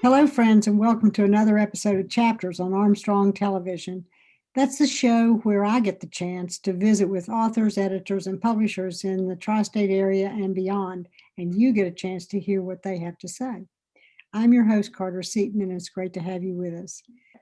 Hello, friends, and welcome to another episode of Chapters on Armstrong Television. That's the show where I get the chance to visit with authors, editors, and publishers in the tri-state area and beyond, and you get a chance to hear what they have to say. I'm your host, Carter Seaton, and it's great to have you with us.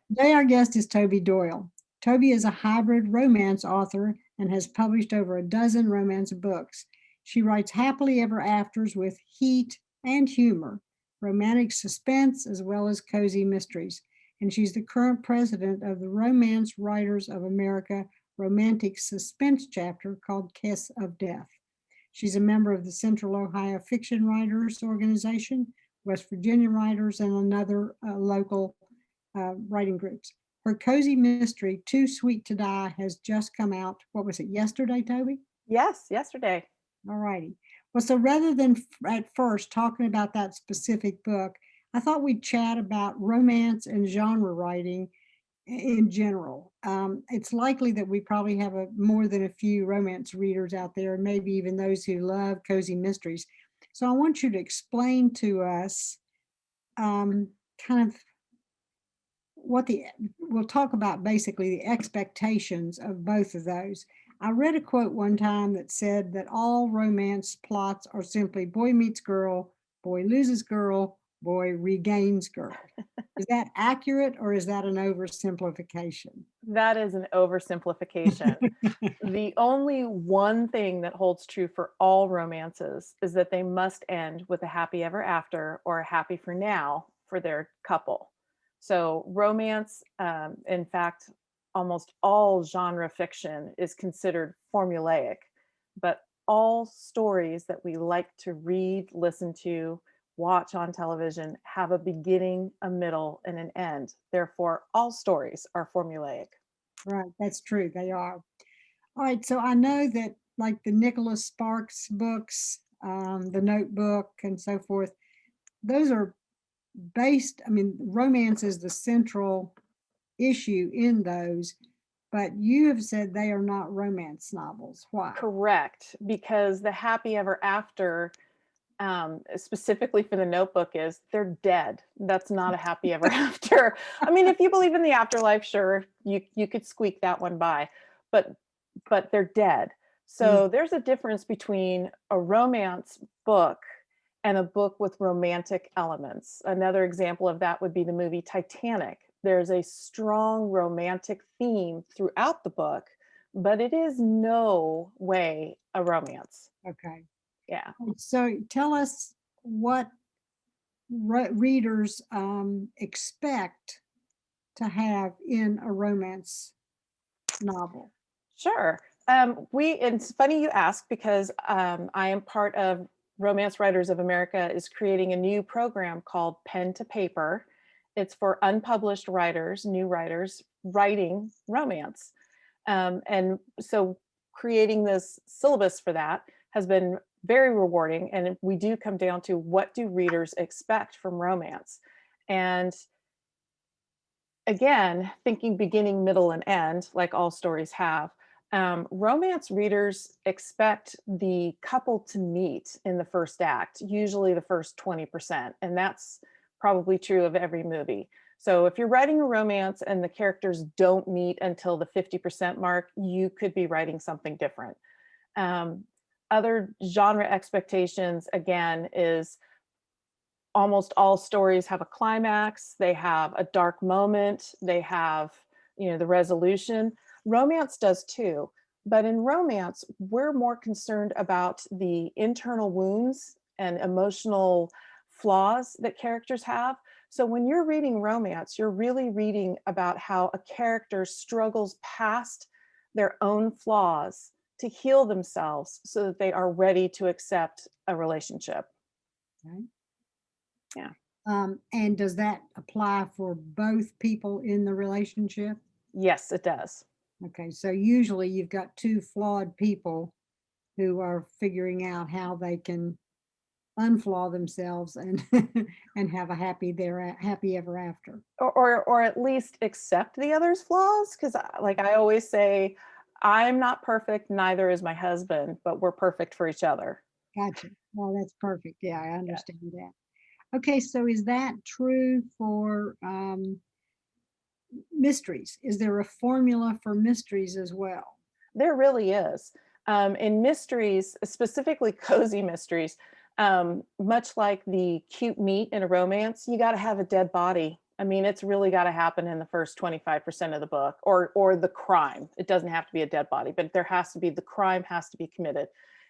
Today, our guest is Toby Doyle. Toby is a hybrid romance author and has published over a dozen romance books. She writes happily ever afters with heat and humor, romantic suspense, as well as cozy mysteries. And she's the current president of the Romance Writers of America romantic suspense chapter called Kiss of Death. She's a member of the Central Ohio Fiction Writers Organization, West Virginia Writers, and another local writing groups. Her cozy mystery, Too Sweet to Die, has just come out. What was it, yesterday, Toby? Yes, yesterday. All righty. Well, so rather than at first talking about that specific book, I thought we'd chat about romance and genre writing in general. It's likely that we probably have more than a few romance readers out there, maybe even those who love cozy mysteries. So I want you to explain to us kind of we'll talk about basically the expectations of both of those. I read a quote one time that said that all romance plots are simply boy meets girl, boy loses girl, boy regains girl. Is that accurate, or is that an oversimplification? That is an oversimplification. The only one thing that holds true for all romances is that they must end with a happy ever after or a happy for now for their couple. So romance, in fact, almost all genre fiction is considered formulaic, but all stories that we like to read, listen to, watch on television have a beginning, a middle, and an end. Therefore, all stories are formulaic. Right, that's true. They are. All right, so I know that like the Nicholas Sparks books, the Notebook, and so forth, those are based, romance is the central issue in those, but you have said they are not romance novels. Why? Correct, because the happy ever after, specifically for the Notebook, is they're dead. That's not a happy ever after. I mean, if you believe in the afterlife, sure, you could squeak that one by, but they're dead. So there's a difference between a romance book and a book with romantic elements. Another example of that would be the movie Titanic. There's a strong romantic theme throughout the book, but it is no way a romance. Okay. Yeah. So tell us what readers expect to have in a romance novel. Sure. It's funny you ask, because I am part of Romance Writers of America is creating a new program called Pen to Paper. It's for unpublished writers, new writers writing romance. And so creating this syllabus for that has been very rewarding. And we do come down to, what do readers expect from romance? And again, thinking beginning, middle, and end, like all stories have, romance readers expect the couple to meet in the first act, usually the first 20%. And that's probably true of every movie. So if you're writing a romance and the characters don't meet until the 50% mark, you could be writing something different. Other genre expectations, again, is almost all stories have a climax, they have a dark moment, they have, the resolution. Romance does too, but in romance, we're more concerned about the internal wounds and emotional flaws that characters have. So when you're reading romance, you're really reading about how a character struggles past their own flaws to heal themselves so that they are ready to accept a relationship. Okay. Yeah. And does that apply for both people in the relationship? Yes, it does. Okay, so usually you've got two flawed people who are figuring out how they can unflaw themselves and and have a happy ever after. Or at least accept the other's flaws, because like I always say, I'm not perfect, neither is my husband, but we're perfect for each other. Gotcha. Well, that's perfect. Yeah, I understand that. Okay, so is that true for mysteries? Is there a formula for mysteries as well? There really is. In mysteries, specifically cozy mysteries, much like the cute meat in a romance, you got to have a dead body. I mean, it's really got to happen in the first 25% of the book, or the crime. It doesn't have to be a dead body, but there has to be, the crime has to be committed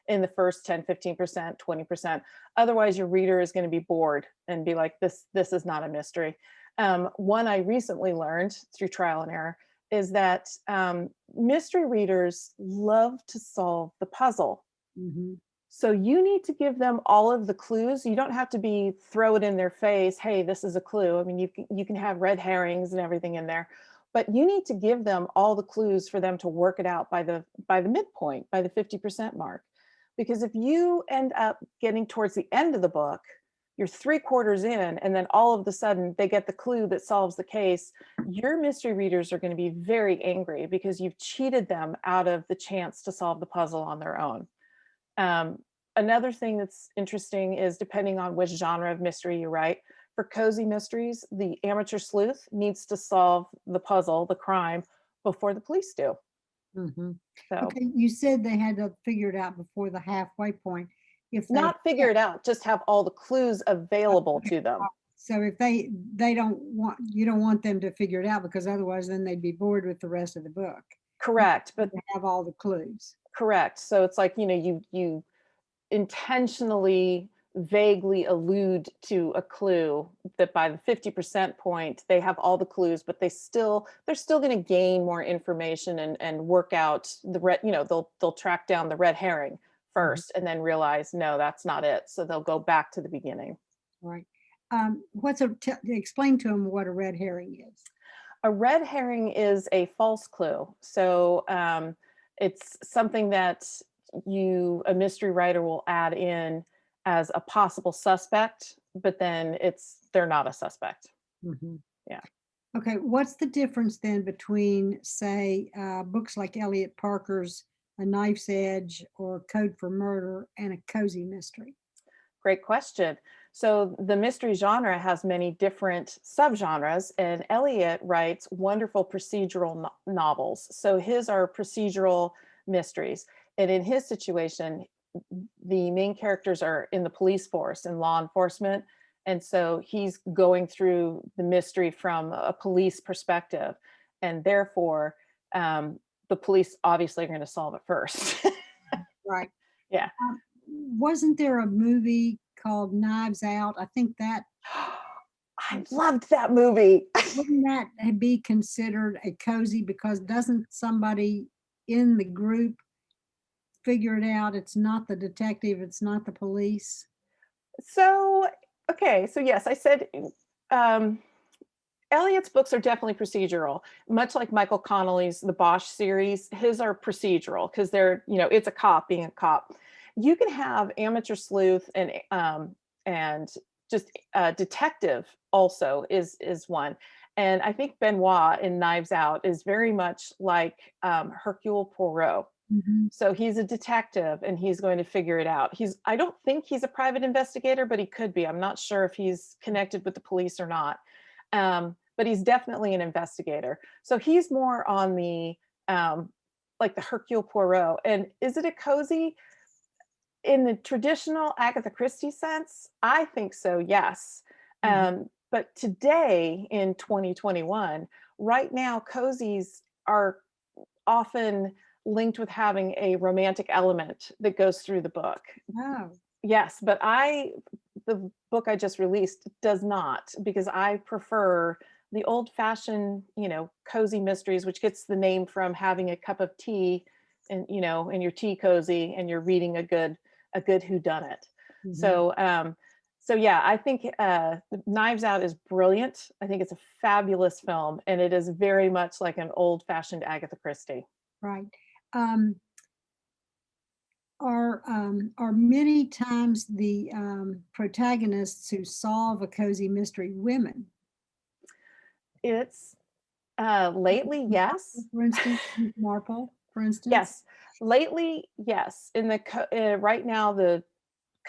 in the first 10, 15%, 20%. Otherwise, your reader is going to be bored and be like, this is not a mystery. One I recently learned through trial and error is that mystery readers love to solve the puzzle. Mm-hmm. So you need to give them all of the clues. You don't have to be throw it in their face. Hey, this is a clue. I mean, you can have red herrings and everything in there, but you need to give them all the clues for them to work it out by the midpoint, by the 50% mark. Because if you end up getting towards the end of the book, you're 3/4 in, and then all of a sudden they get the clue that solves the case, your mystery readers are going to be very angry because you've cheated them out of the chance to solve the puzzle on their own. Another thing that's interesting is, depending on which genre of mystery you write, for cozy mysteries, the amateur sleuth needs to solve the puzzle, the crime, before the police do. Mm-hmm. So Okay, you said they had to figure it out before the halfway point. If they not figure it out, just have all the clues available to them. So if they don't want, you don't want them to figure it out, because otherwise then they'd be bored with the rest of the book. Correct, but have all the clues. correct. So it's like, you intentionally vaguely allude to a clue that by the 50% point they have all the clues, but they're still going to gain more information and work out the red, they'll track down the red herring first and then realize, no, that's not it. So they'll go back to the beginning. Right. Explain to them what a red herring is. A red herring is a false clue. So it's something that a mystery writer will add in as a possible suspect, but then they're not a suspect. Mm-hmm. Yeah. Okay, what's the difference then between, say, books like Elliot Parker's A Knife's Edge or Code for Murder and a cozy mystery? Great question. So the mystery genre has many different subgenres, and Elliot writes wonderful procedural novels. So his are procedural mysteries. And in his situation, the main characters are in the police force and law enforcement. And so he's going through the mystery from a police perspective. And therefore, the police obviously are going to solve it first. Right. Yeah. Wasn't there a movie called Knives Out? I think that I loved that movie. wouldn't that be considered a cozy, because doesn't somebody in the group figure it out? It's not the detective, it's not the police. So, okay, so yes, I said Eliot's books are definitely procedural, much like Michael Connelly's The Bosch series. His are procedural because they're, it's a cop being a cop. You can have amateur sleuth and just detective also is one. And I think Benoit in Knives Out is very much like Hercule Poirot. Mm-hmm. So he's a detective and he's going to figure it out. I don't think he's a private investigator, but he could be. I'm not sure if he's connected with the police or not. But he's definitely an investigator. So he's more on the like the Hercule Poirot. And is it a cozy? In the traditional Agatha Christie sense, I think so, yes. But today in 2021, right now, cozies are often linked with having a romantic element that goes through the book. Oh. Yes, but the book I just released does not, because I prefer the old-fashioned, cozy mysteries, which gets the name from having a cup of tea and, in your tea cozy, and you're reading a good whodunit. Mm-hmm. So yeah, I think Knives Out is brilliant. I think it's a fabulous film, and it is very much like an old-fashioned Agatha Christie. Right. Are many times the protagonists who solve a cozy mystery women? It's lately, yes. For instance, Marple, for instance. Yes, lately, yes. In the right now, the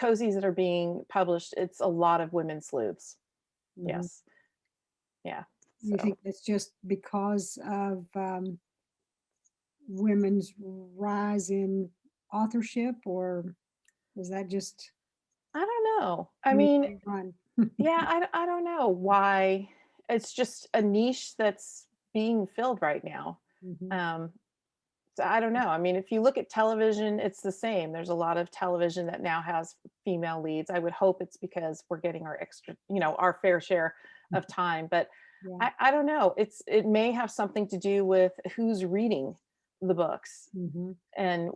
cozies that are being published, it's a lot of women sleuths. Mhm. Yes. Yeah. You So think it's just because of women's rise in authorship, or is that just I don't know. I me mean, being run? yeah, I don't know why. It's just a niche that's being filled right now. Mhm. Um, so I don't know. I mean, if you look at television, it's the same. There's a lot of television that now has female leads. I would hope it's because we're getting our extra, our fair share of time. But Yeah. I don't know. It may have something to do with who's reading the books Mhm. and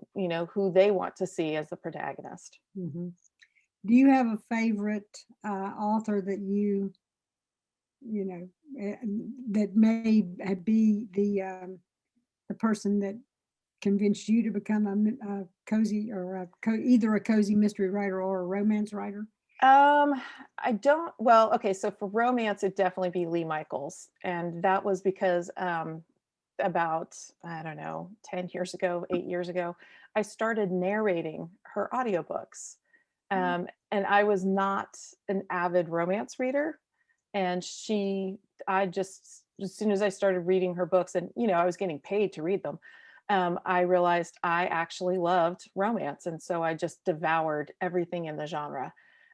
who they want to see as the protagonist. Mhm. Do you have a favorite author that you know that may be the person that convinced you to become a cozy or either a cozy mystery writer or a romance writer? I don't, well, okay, so for romance, it'd definitely be Lee Michaels. And that was because about, I don't know, 10 years ago, 8 years ago, I started narrating her audiobooks. And I was not an avid romance reader. And I just, as soon as I started reading her books, and, I was getting paid to read them, I realized I actually loved romance. And so I just devoured everything in the genre.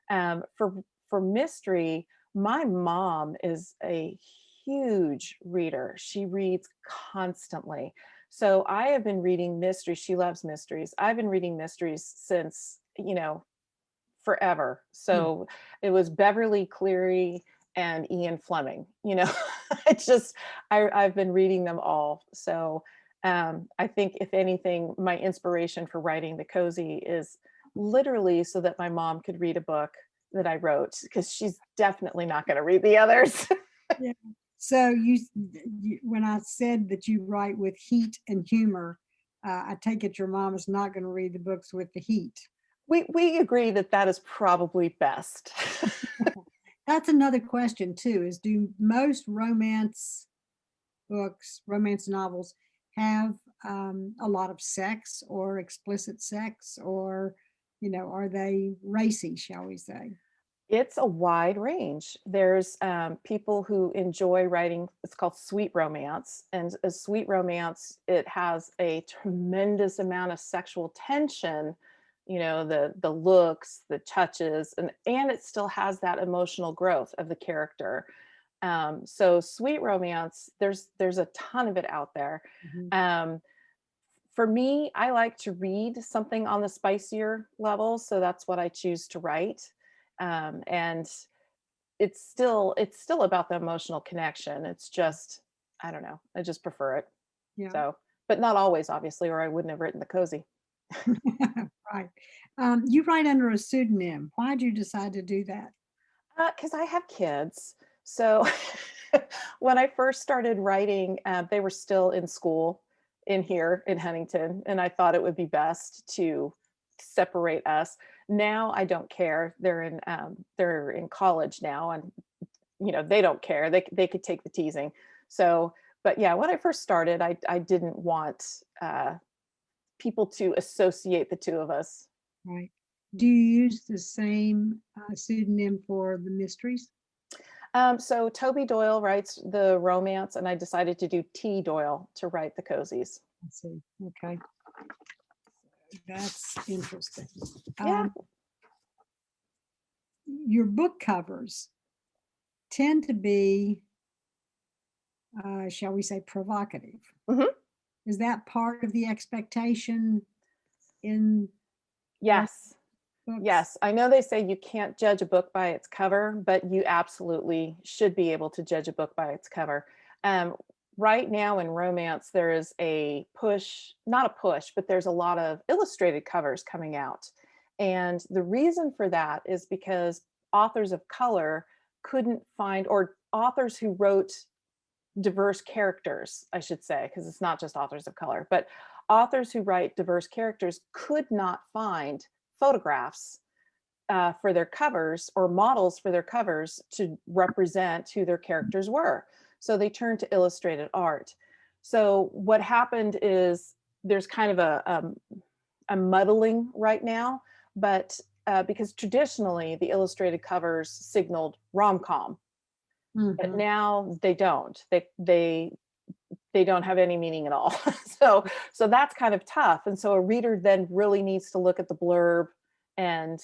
For mystery, my mom is a huge reader. She reads constantly. So I have been reading mysteries. She loves mysteries. I've been reading mysteries since, forever. Yeah. So it was Beverly Cleary and Ian Fleming. It's just I've been reading them all. So I think if anything, my inspiration for writing the cozy is literally so that my mom could read a book that I wrote, because she's definitely not going to read the others. Yeah. So when I said that you write with heat and humor, I take it your mom is not going to read the books with the heat. We agree that that is probably best. That's another question too, is do most romance books, romance novels have a lot of sex or explicit sex, or, are they racy, shall we say? It's a wide range. There's people who enjoy writing, it's called sweet romance. And a sweet romance, it has a tremendous amount of sexual tension, the looks, the touches, and it still has that emotional growth of the character. So sweet romance, there's a ton of it out there. Mhm. Um, for me, I like to read something on the spicier level, so that's what I choose to write. And it's still about the emotional connection. It's just, I don't know, I just prefer it. Yeah. So, but not always, obviously, or I wouldn't have written the cozy. Right. You write under a pseudonym. Why did you decide to do that? Because I have kids. So when I first started writing, they were still in school in here in Huntington, and I thought it would be best to separate us. Now I don't care. They're in college now, and they don't care. They could take the teasing. So, but yeah, when I first started, I didn't want people to associate the two of us. Right. Do you use the same pseudonym for the mysteries? So Toby Doyle writes the romance, and I decided to do T Doyle to write the cozies. Let's see. Okay. That's interesting. Yeah. Your book covers tend to be, shall we say, provocative. Hmm. Is that part of the expectation in Yes. books? Yes. I know they say you can't judge a book by its cover, but you absolutely should be able to judge a book by its cover. Um, right now in romance, there is a push, not a push, but there's a lot of illustrated covers coming out. And the reason for that is because authors of color couldn't find, or authors who wrote diverse characters, I should say, because it's not just authors of color, but authors who write diverse characters could not find photographs for their covers, or models for their covers to represent who their characters were. So they turned to illustrated art. So what happened is there's kind of a muddling right now, but because traditionally the illustrated covers signaled rom-com, but now they don't. They don't have any meaning at all. So that's kind of tough. And so a reader then really needs to look at the blurb and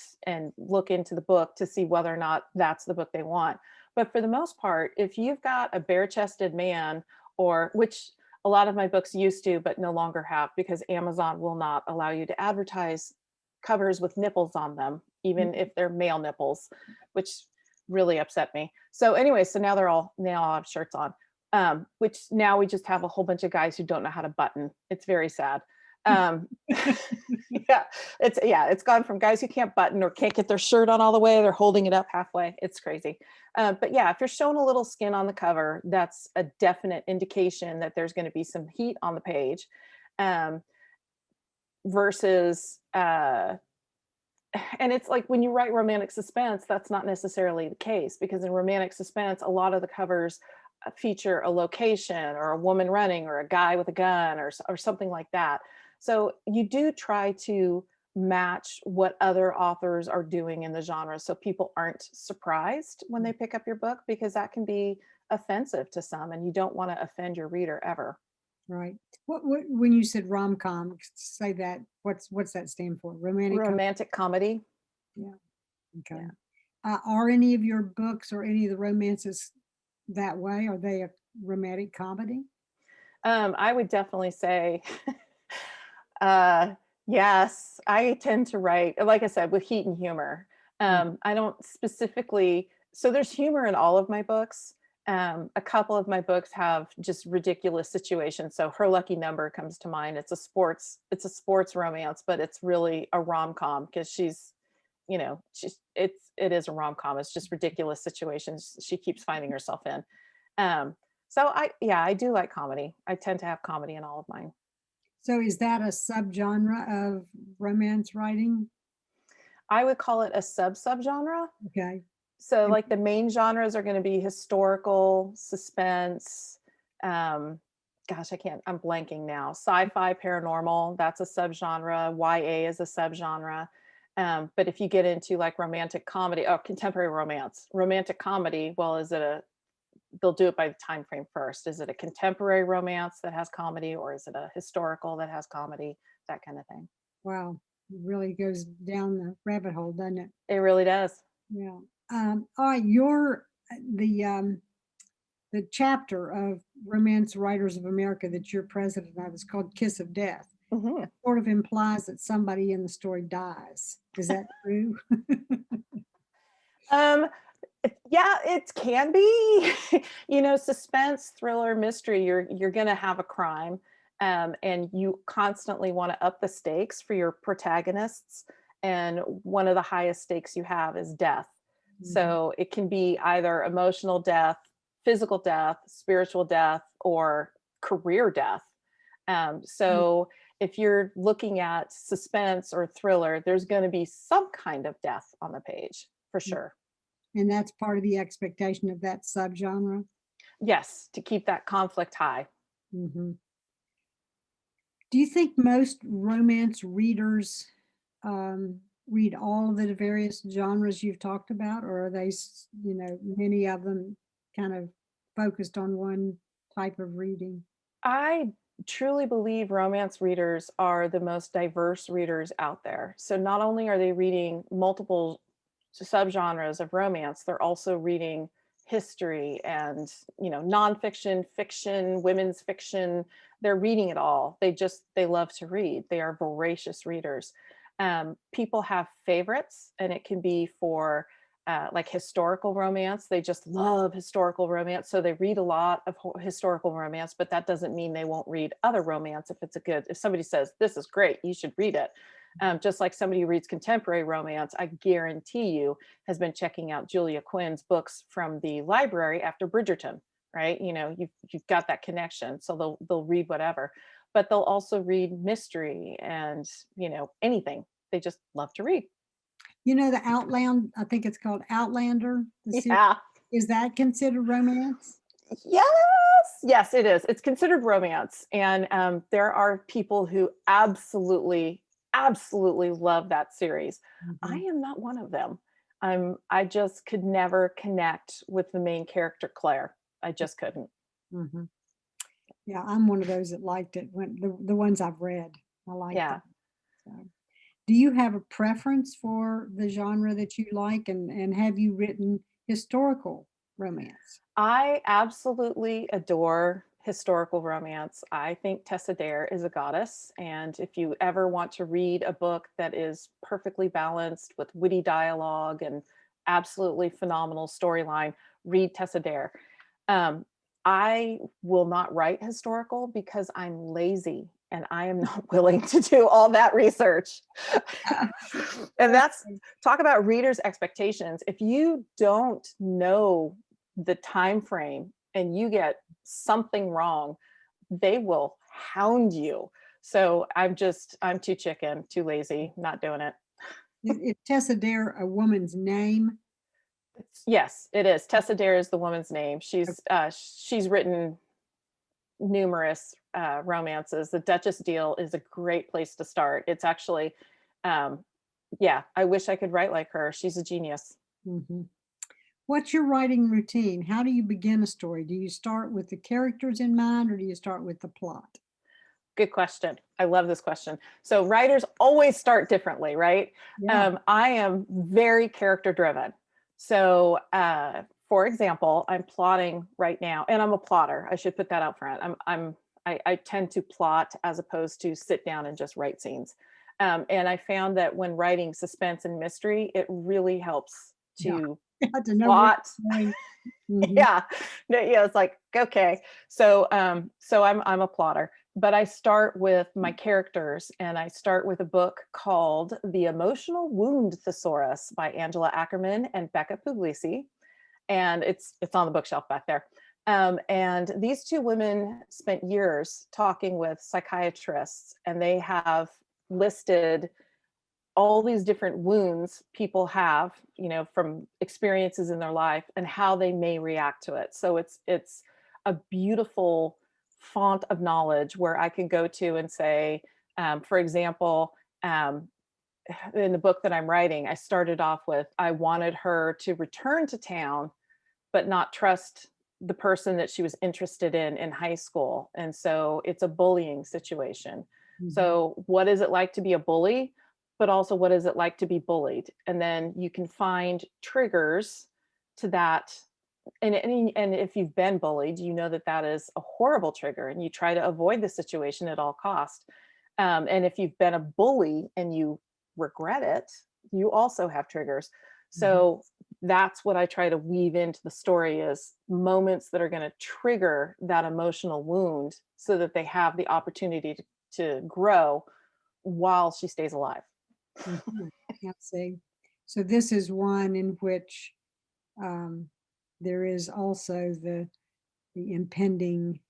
look into the book to see whether or not that's the book they want. But for the most part, if you've got a bare-chested man, or which a lot of my books used to, but no longer have, because Amazon will not allow you to advertise covers with nipples on them, even if they're male nipples, which really upset me. So anyway, so now they all have shirts on. Which now we just have a whole bunch of guys who don't know how to button. It's very sad. It's gone from guys who can't button or can't get their shirt on all the way, they're holding it up halfway. It's crazy. But yeah, if you're showing a little skin on the cover, that's a definite indication that there's going to be some heat on the page. Versus and it's like when you write romantic suspense, that's not necessarily the case, because in romantic suspense, a lot of the covers feature a location or a woman running or a guy with a gun or something like that. So you do try to match what other authors are doing in the genre, so people aren't surprised when they pick up your book, because that can be offensive to some, and you don't want to offend your reader ever. Right. What when you said rom-com, say that, what's that stand for? Romantic comedy. Yeah. Okay. Are any of your books or any of the romances that way? Are they a romantic comedy? I would definitely say yes. I tend to write, like I said, with heat and humor. I don't specifically, so there's humor in all of my books. A couple of my books have just ridiculous situations. So Her Lucky Number comes to mind. It's a sports romance, but it's really a rom-com, because it is a rom-com. It's just ridiculous situations she keeps finding herself in. So I do like comedy. I tend to have comedy in all of mine. So is that a subgenre of romance writing? I would call it a subgenre. Okay. So like the main genres are going to be historical, suspense, I'm blanking now. Sci-fi, paranormal, that's a subgenre. YA is a subgenre. But if you get into like romantic comedy, contemporary romance, romantic comedy, well, they'll do it by the time frame first. Is it a contemporary romance that has comedy, or is it a historical that has comedy? That kind of thing. Wow. It really goes down the rabbit hole, doesn't it? It really does. Yeah. All right. The chapter of Romance Writers of America that you're president of is called Kiss of Death. It sort of implies that somebody in the story dies. Is that true? Yeah, it can be. Suspense, thriller, mystery, you're going to have a crime, and you constantly want to up the stakes for your protagonists, and one of the highest stakes you have is death. So it can be either emotional death, physical death, spiritual death, or career death. So if you're looking at suspense or thriller, there's going to be some kind of death on the page for sure. And that's part of the expectation of that subgenre? Yes, to keep that conflict high. Do you think most romance readers read all of the various genres you've talked about, or are they, many of them kind of focused on one type of reading? I truly believe romance readers are the most diverse readers out there. So not only are they reading multiple subgenres of romance, they're also reading history and nonfiction, fiction, women's fiction. They're reading it all. They love to read. They are voracious readers. People have favorites, and it can be for like historical romance. They just love historical romance, so they read a lot of historical romance, but that doesn't mean they won't read other romance if somebody says, this is great, you should read it. Just like somebody who reads contemporary romance, I guarantee you, has been checking out Julia Quinn's books from the library after Bridgerton, right? You've got that connection, so they'll read whatever, but they'll also read mystery and anything. They just love to read. The Outland, I think it's called Outlander. Yeah. Is that considered romance? Yes, it is. It's considered romance. And there are people who absolutely absolutely love that series. I Mhm, am not one of them. I just could never connect with the main character, Claire. I just couldn't. mhm. Yeah, I'm one of those that liked it when the ones I've read. I like Yeah. them. So, do you have a preference for the genre that you like, and have you written historical romance? I absolutely adore historical romance. I think Tessa Dare is a goddess. And if you ever want to read a book that is perfectly balanced with witty dialogue and absolutely phenomenal storyline, read Tessa Dare. Um, I will not write historical because I'm lazy and I am not willing to do all that research. And that's Okay. talk about readers' expectations. If you don't know the time frame and you get something wrong, they will hound you. So I'm too chicken, too lazy, not doing it. Is Tessa Dare a woman's name? Yes, it is. Tessa Dare is the woman's name. Okay. She's written numerous romances. The Duchess Deal is a great place to start. It's actually, um, yeah, I wish I could write like her. She's a genius. Mhm. What's your writing routine? How do you begin a story? Do you start with the characters in mind or do you start with the plot? Good question. I love this question. So writers always start differently, right? Yeah. I am very character driven. So, for example, I'm plotting right now, and I'm a plotter. I should put that out front. I tend to plot as opposed to sit down and just write scenes. And I found that when writing suspense and mystery, it really helps Yeah. to You have to know where plot. you're going. Mhm. Yeah, yeah, it's like okay. So I'm a plotter, but I start with my characters, and I start with a book called The Emotional Wound Thesaurus by Angela Ackerman and Becca Puglisi, and it's on the bookshelf back there. And these two women spent years talking with psychiatrists, and they have listed all these different wounds people have, from experiences in their life and how they may react to it. So it's a beautiful font of knowledge where I can go to and say, for example, um, in the book that I'm writing, I started off with I wanted her to return to town, but not trust the person that she was interested in high school. And so it's a bullying situation. Mhm. So, what is it like to be a bully? But also, what is it like to be bullied? And then you can find triggers to that. And if you've been bullied, you know that that is a horrible trigger, and you try to avoid the situation at all cost. And if you've been a bully and you regret it, you also have triggers. Mhm. So that's what I try to weave into the story is moments that are going to trigger that emotional wound so that they have the opportunity to grow while she stays alive. Mhm. I see. So this is one in which um, there is also the impending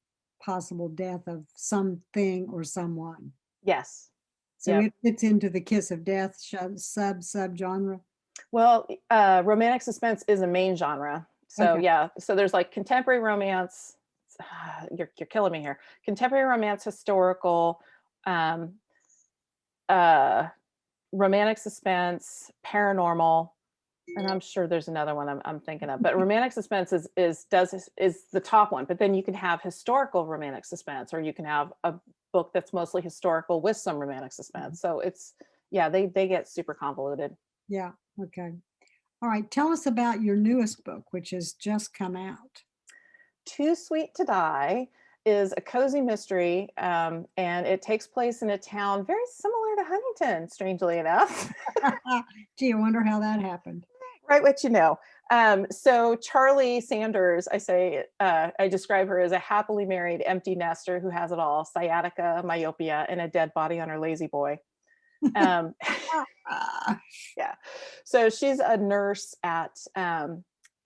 possible death of something or someone. Yes. So Yep. it fits into the kiss of death subgenre. Well, romantic suspense is a main genre. So Okay. yeah, so there's like contemporary romance. You're killing me here. Contemporary romance, historical, um, uh, romantic suspense, paranormal, and I'm sure there's another one I'm thinking of. But romantic suspense is the top one. But then you can have historical romantic suspense, or you can have a book that's mostly historical with some romantic Mhm. suspense. So it's yeah, they get super convoluted. Yeah. Okay. All right. Tell us about your newest book, which has just come out. Too Sweet to Die is a cozy mystery, and it takes place in a town very similar to Huntington, strangely enough. Gee, I wonder how that happened. Right, what you know. So Charlie Sanders, I describe her as a happily married empty nester who has it all: sciatica, myopia, and a dead body on her lazy boy. Um, Ah, yeah. So she's a nurse at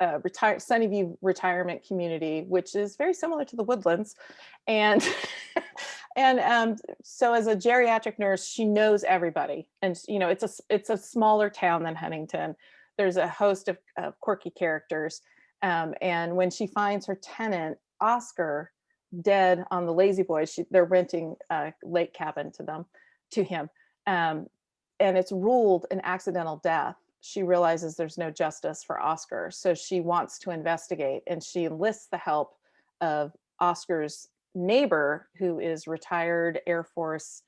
Sunnyview retirement community, which is very similar to the Woodlands, and so as a geriatric nurse, she knows everybody, and it's a smaller town than Huntington. There's a host of quirky characters, and when she finds her tenant Oscar dead on the lazy boy, they're renting a lake cabin to him and it's ruled an accidental death. She realizes there's no justice for Oscar, so she wants to investigate, and she enlists the help of Oscar's neighbor, who is retired Air Force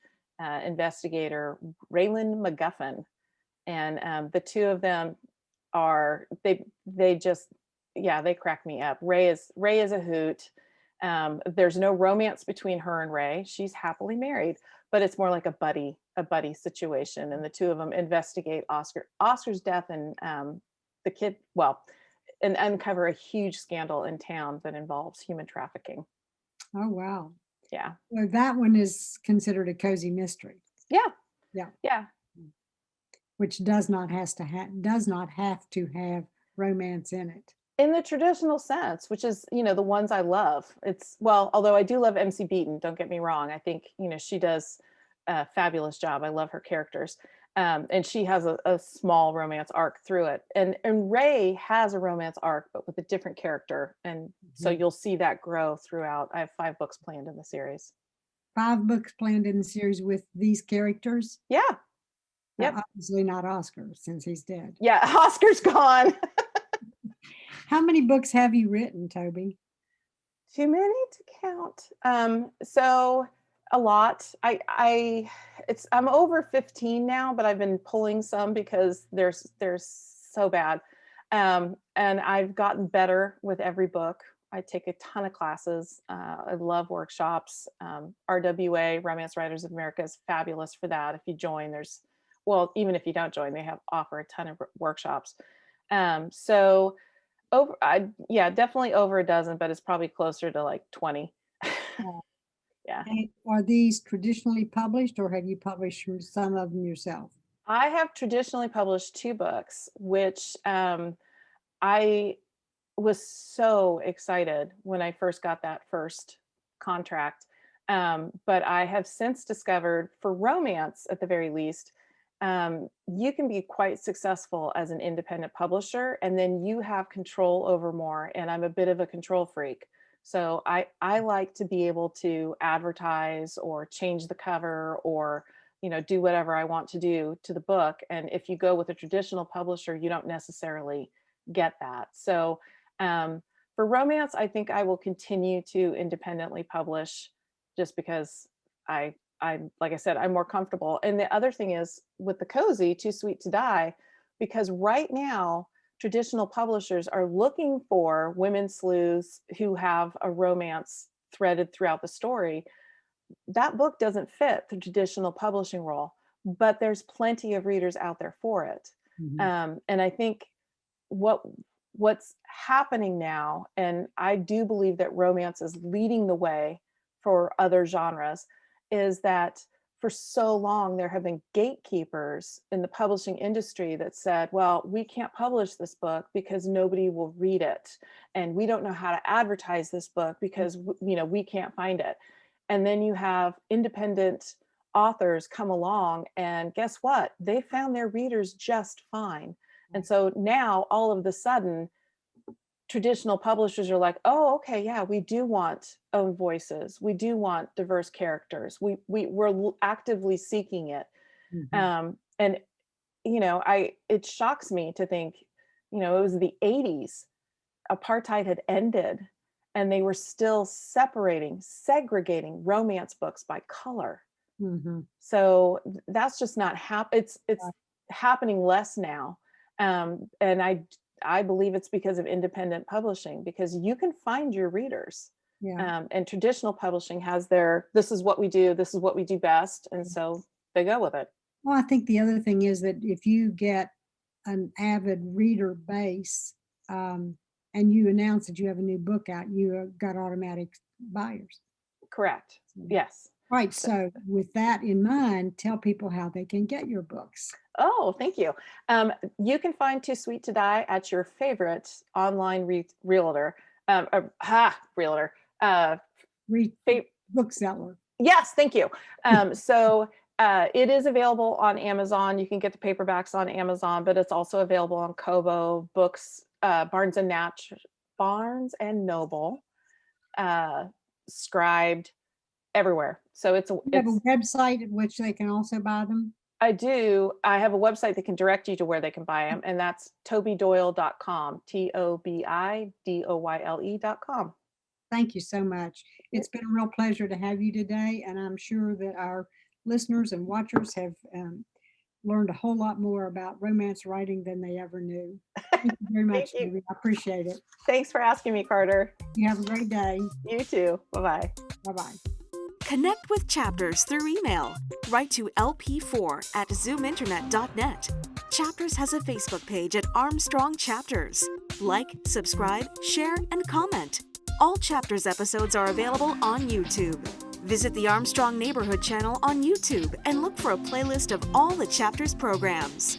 investigator Raylan McGuffin. And the two of them are they just, yeah, they crack me up. Ray is a hoot. There's no romance between her and Ray. She's happily married, but it's more like a buddy situation. And the two of them investigate Oscar's death and the kid, well, and uncover a huge scandal in town that involves human trafficking. Oh, wow. Yeah. Well, that one is considered a cozy mystery. Yeah. Yeah. Yeah. Which does not have to have romance in it. In the traditional sense, which is, the ones I love. It's, well, although I do love MC Beaton, don't get me wrong. I think, she does a fabulous job. I love her characters. And she has a small romance arc through it. And Ray has a romance arc, but with a different character. And so you'll see that grow throughout. I have 5 books planned in the series. 5 books planned in the series with these characters? Yeah. Yep. Obviously not Oscar, since he's dead. Yeah, Oscar's gone. How many books have you written, Toby? Too many to count. So a lot. I'm over 15 now, but I've been pulling some because they're so bad. And I've gotten better with every book. I take a ton of classes. I love workshops. RWA, Romance Writers of America, is fabulous for that. If you join, even if you don't join, they offer a ton of workshops. So definitely over a dozen, but it's probably closer to like 20. Yeah. And are these traditionally published, or have you published some of them yourself? I have traditionally published 2 books, which I was so excited when I first got that first contract. But I have since discovered, for romance at the very least, you can be quite successful as an independent publisher, and then you have control over more. And I'm a bit of a control freak. So I like to be able to advertise or change the cover or, do whatever I want to do to the book. And if you go with a traditional publisher, you don't necessarily get that. So for romance, I think I will continue to independently publish just because I like I said, I'm more comfortable. And the other thing is with the cozy, Too Sweet to Die, because right now traditional publishers are looking for women sleuths who have a romance threaded throughout the story. That book doesn't fit the traditional publishing role, but there's plenty of readers out there for it. And I think what's happening now, and I do believe that romance is leading the way for other genres, is that for so long there have been gatekeepers in the publishing industry that said, well, we can't publish this book because nobody will read it, and we don't know how to advertise this book because we can't find it. And then you have independent authors come along, and guess what? They found their readers just fine. And so now all of the sudden traditional publishers are like, oh, okay, yeah, we do want own voices. We do want diverse characters. We're actively seeking it. And, it shocks me to think, it was the 80s, apartheid had ended, and they were still segregating romance books by color. So that's just not it's happening less now. And I believe it's because of independent publishing, because you can find your readers. And traditional publishing has this is what we do best. And so they go with it. Well, I think the other thing is that if you get an avid reader base, and you announce that you have a new book out, you got automatic buyers. Correct. Yes. Right. So with that in mind, tell people how they can get your books. Oh, thank you. You can find Too Sweet to Die at your favorite online realtor. Realtor. Bookseller. Yes, thank you. So it is available on Amazon. You can get the paperbacks on Amazon, but it's also available on Kobo, Books, Barnes and Noble, Scribed, everywhere. So it's a website at which they can also buy them. I do. I have a website that can direct you to where they can buy them, and that's tobydoyle.com, TOBIDOYLE.com. Thank you so much. It's been a real pleasure to have you today, and I'm sure that our listeners and watchers have learned a whole lot more about romance writing than they ever knew. Thank you very much, Thank you. Toby. I appreciate it. Thanks for asking me, Carter. You have a great day. You too. Bye-bye. Bye-bye. Connect with Chapters through email. Write to lp4@zoominternet.net. Chapters has a Facebook page at Armstrong Chapters. Like, subscribe, share, and comment. All Chapters episodes are available on YouTube. Visit the Armstrong Neighborhood channel on YouTube and look for a playlist of all the Chapters programs.